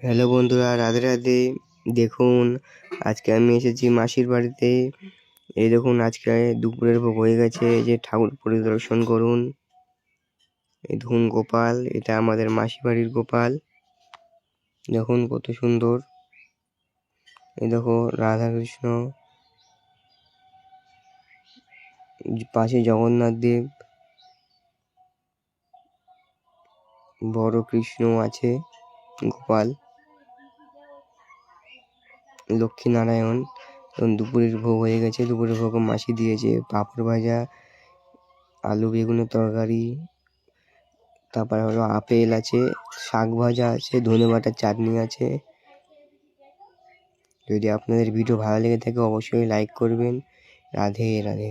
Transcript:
Hello বন্ধুরা, রাধে রাধে। দেখুন, আজকে আমি এসেছি মাসির বাড়িতে। এই দেখুন, আজকে দুপুরের ভোগ হয়ে গেছে। এই যে ঠাকুর পরিদর্শন করুন। এই দেখুন গোপাল, এটা আমাদের মাসি বাড়ির গোপাল। দেখুন কত সুন্দর। এই দেখো রাধা কৃষ্ণ, পাশে জগন্নাথ দেব, বড় কৃষ্ণ আছে, গোপাল, লক্ষ্মী নারায়ণ। দুপুরের ভোগ হয়ে গেছে। দুপুরের ভোগ মাসি দিয়েছে পাঁপড় ভাজা, আলু বেগুনের তরকারি, তারপরে হলো আপেল আছে, শাক ভাজা আছে, ধনেপাতার চাটনি আছে। যদি আপনাদের ভিডিও ভালো লেগে থাকে অবশ্যই লাইক করবেন। রাধে রাধে।